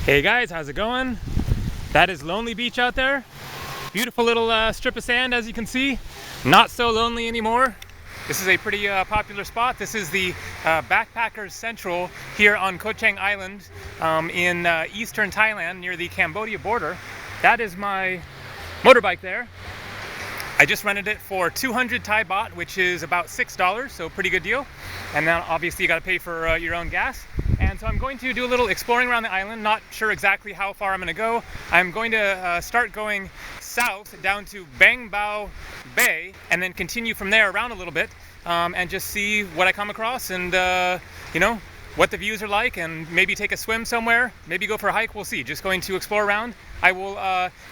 Hey guys, how's it going? That is Lonely Beach out there. Beautiful little strip of sand, as you can see. Not so lonely anymore. This is a pretty popular spot. This is the Backpackers Central here on Ko Chang Island in eastern Thailand near the Cambodia border. That is my motorbike there. I just rented it for 200 Thai baht, which is about $6, so pretty good deal. And then obviously you got to pay for your own gas. And so I'm going to do a little exploring around the island. Not sure exactly how far I'm going to go. I'm going to start going south down to Bang Bao Bay and then continue from there around a little bit and just see what I come across and you know, what the views are like, and maybe take a swim somewhere, maybe go for a hike. We'll see. Just going to explore around. I will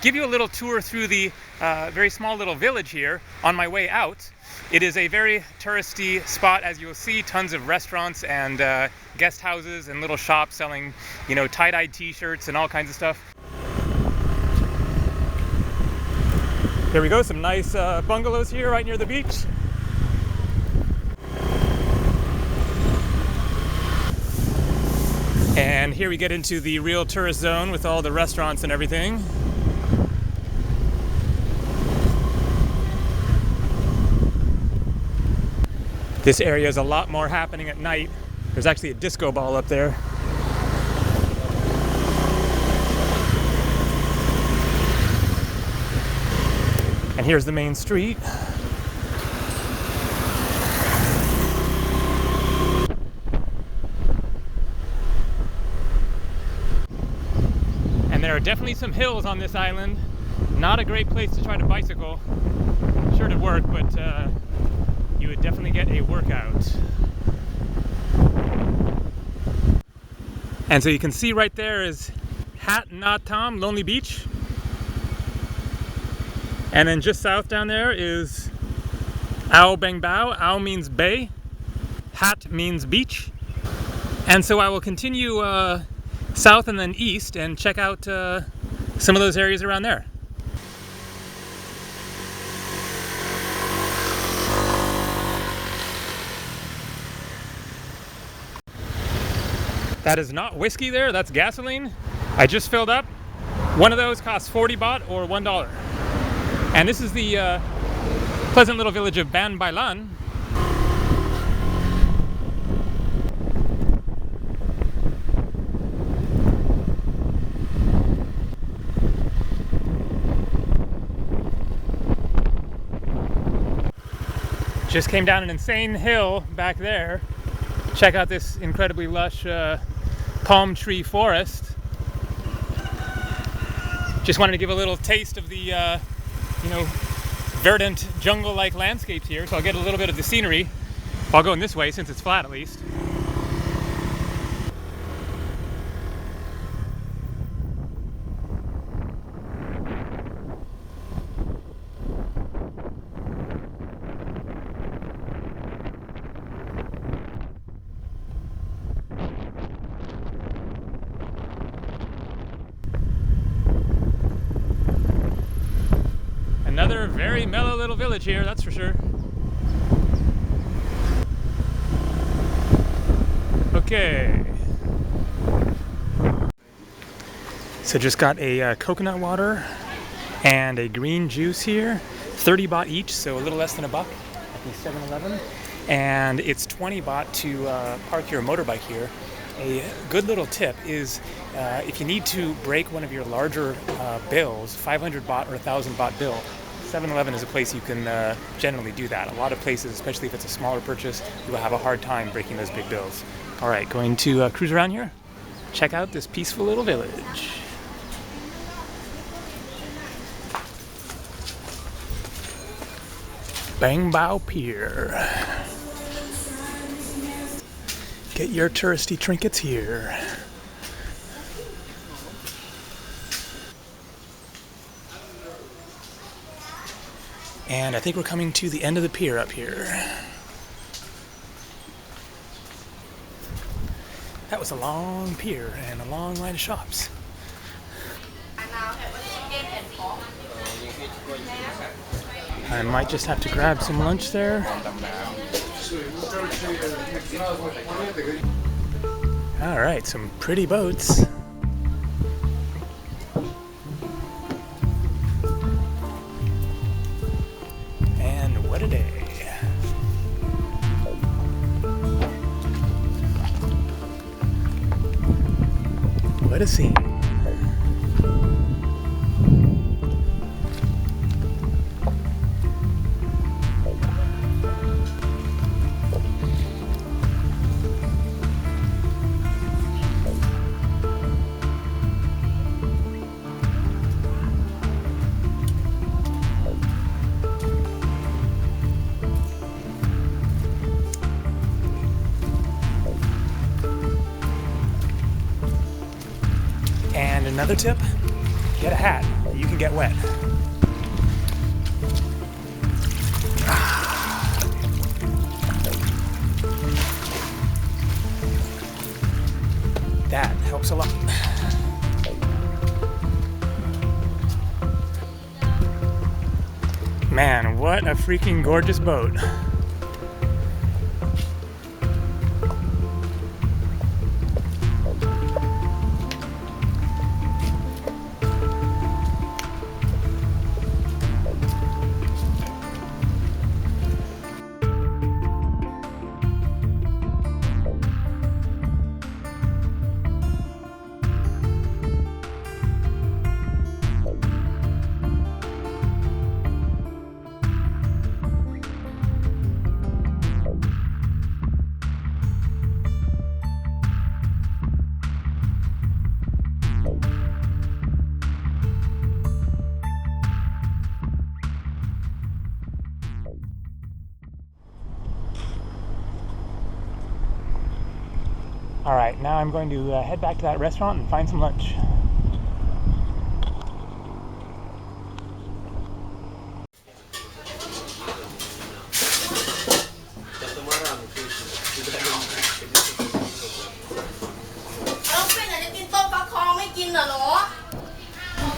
give you a little tour through the very small little village here on my way out. It is a very touristy spot, as you will see. Tons of restaurants and guest houses and little shops selling, you know, tie-dyed t-shirts and all kinds of stuff. Here we go, some nice bungalows here right near the beach. And here we get into the real tourist zone with all the restaurants and everything. This area is a lot more happening at night. There's actually a disco ball up there. And here's the main street. And there are definitely some hills on this island. Not a great place to try to bicycle. Sure to work, but you would definitely get a workout. And so you can see right there is Hat Na Tam, Lonely Beach. And then just south down there is Ao Bang Bao. Ao means bay, Hat means beach. And so I will continue south and then east and check out some of those areas around there. That is not whiskey there, that's gasoline. I just filled up. One of those costs 40 baht or $1. And this is the pleasant little village of Ban Bailan. Just came down an insane hill back there. Check out this incredibly lush palm tree forest. Just wanted to give a little taste of the you know, verdant jungle-like landscapes here, so I'll get a little bit of the scenery. I'll go in this way since it's flat at least. Another very mellow little village here, that's for sure. Okay. So just got a coconut water and a green juice here. 30 baht each, so a little less than a buck at the 7-Eleven. And it's 20 baht to park your motorbike here. A good little tip is if you need to break one of your larger bills, 500 baht or 1,000 baht bill, 7-Eleven is a place you can generally do that. A lot of places, especially if it's a smaller purchase, you will have a hard time breaking those big bills. All right, going to cruise around here. Check out this peaceful little village. Bang Bao Pier. Get your touristy trinkets here. And I think we're coming to the end of the pier up here. That was a long pier and a long line of shops. I might just have to grab some lunch there. All right, some pretty boats. What a day. What a scene. And another tip, get a hat. You can get wet. That helps a lot. Man, what a freaking gorgeous boat. All right, now I'm going to head back to that restaurant and find some lunch.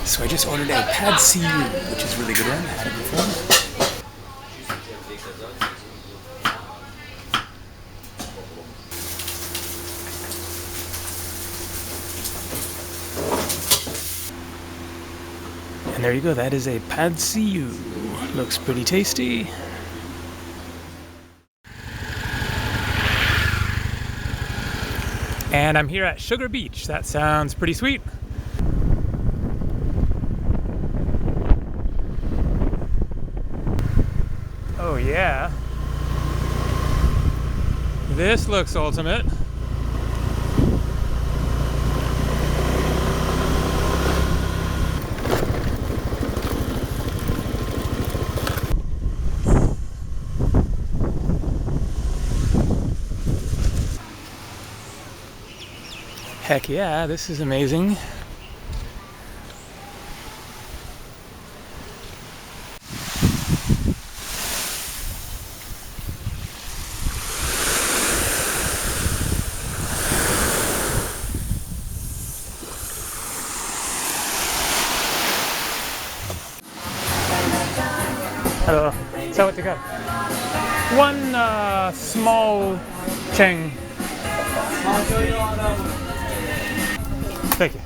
So I just ordered a pad see ew, which is a really good one. I had it before. And there you go, that is a pad see ew. Looks pretty tasty. And I'm here at Sugar Beach. That sounds pretty sweet. Oh yeah. This looks ultimate. Heck yeah, this is amazing. Hello, sawadee. One small Chang. Thank you.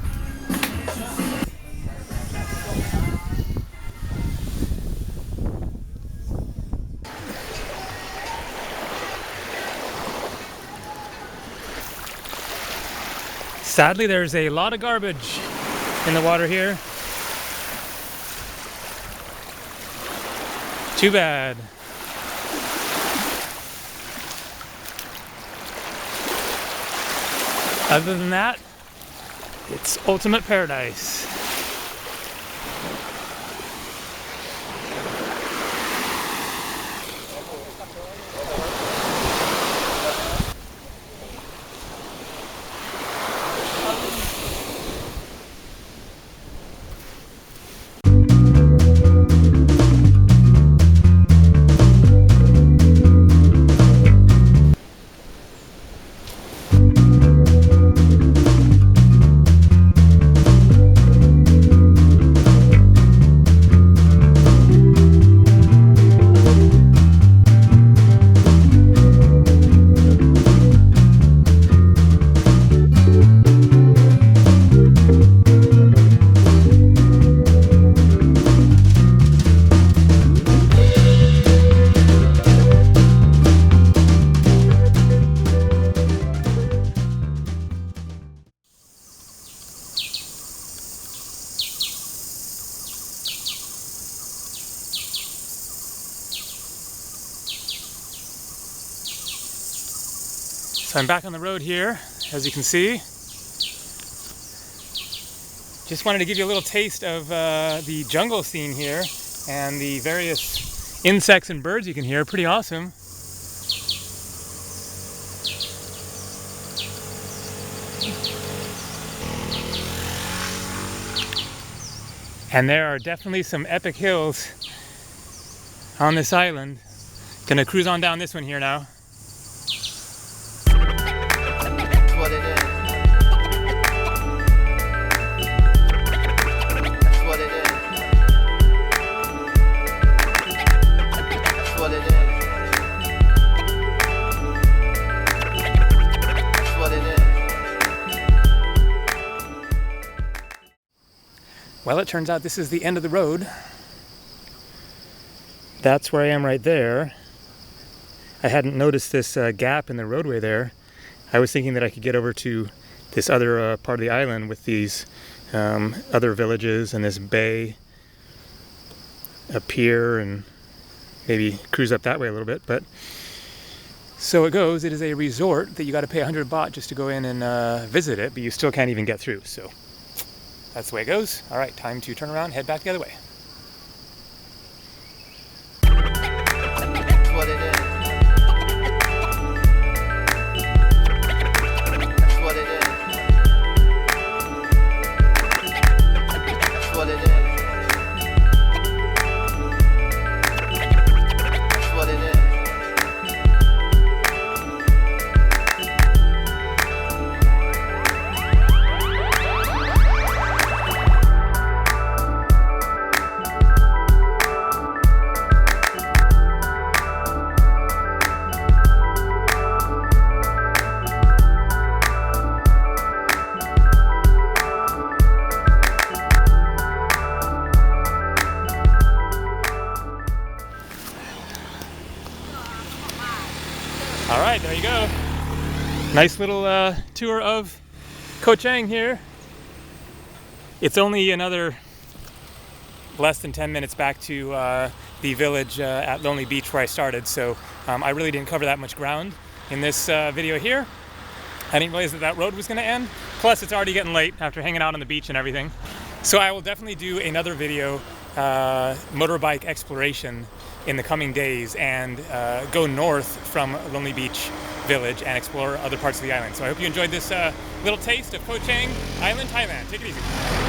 Sadly, there's a lot of garbage in the water here. Too bad. Other than that, it's ultimate paradise. So I'm back on the road here, as you can see. Just wanted to give you a little taste of the jungle scene here and the various insects and birds you can hear. Pretty awesome. And there are definitely some epic hills on this island. Gonna cruise on down this one here now. That's what it is. That's what it is. That's what it is. That's what it is. Well, it turns out this is the end of the road. That's where I am right there. I hadn't noticed this gap in the roadway there. I was thinking that I could get over to this other part of the island with these other villages and this bay, a pier, and maybe cruise up that way a little bit. But so it goes. It is a resort that you got to pay 100 baht just to go in and visit it, but you still can't even get through. So that's the way it goes. All right, time to turn around and head back the other way. That's what it is. That's what it is. That's what it is. That's what it is. All right, there you go. Nice little tour of Ko Chang here. It's only another less than 10 minutes back to the village at Lonely Beach where I started, so I really didn't cover that much ground in this video here. I didn't realize that that road was going to end. Plus, it's already getting late after hanging out on the beach and everything. So I will definitely do another video, motorbike exploration, in the coming days and go north from Lonely Beach Village and explore other parts of the island. So I hope you enjoyed this little taste of Ko Chang Island, Thailand. Take it easy.